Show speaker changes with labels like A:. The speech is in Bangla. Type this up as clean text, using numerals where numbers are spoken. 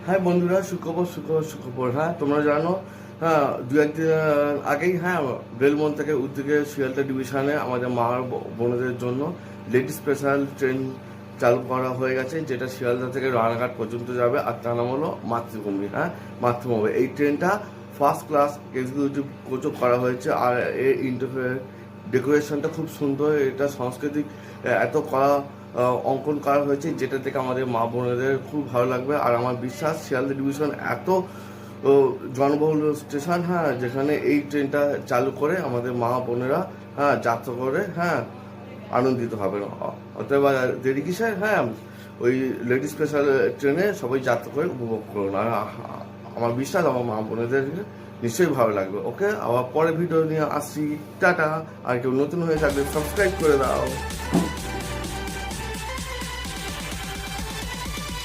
A: হ্যাঁ বন্ধুরা, সুখবর। হ্যাঁ, তোমরা জানো, হ্যাঁ, দু একদিন আগেই, হ্যাঁ, রেলমন থেকে উদ্যোগে শিয়ালদা ডিভিশনে আমাদের মা বোনদের জন্য লেডি স্পেশাল ট্রেন চালু করা হয়ে গেছে, যেটা শিয়ালদা থেকে রানাঘাট পর্যন্ত যাবে। আর তার নাম হলো মাতৃভূমি। হ্যাঁ, মাতৃভূমি। এই ট্রেনটা ফার্স্ট ক্লাস এক্সিকিউটিভ কোচও করা হয়েছে। আর এর ডেকোরেশনটা খুব সুন্দর। এটা সাংস্কৃতিক এত করা অঙ্কন করা হয়েছে, যেটা থেকে আমাদের মা বোনেদের খুব ভালো লাগবে। আর আমার বিশ্বাস শিয়ালদা ডিভিশন এত জনবহুল স্টেশন, হ্যাঁ, যেখানে এই ট্রেনটা চালু করে আমাদের মা বোনেরা, হ্যাঁ, যাত্রা করে, হ্যাঁ, আনন্দিত হবে। অতএব দেরি কিসের, হ্যাঁ, ওই লেডি স্পেশাল ট্রেনে সবাই যাত্রা করে উপভোগ করুন। আর আমার বিশ্বাস আমার মা বোনেদের নিশ্চয়ই ভালো লাগবে। ওকে, আবার পরে ভিডিও নিয়ে আসছি। টাটা। আর কেউ নতুন হয়ে থাকলে সাবস্ক্রাইব করে দাও।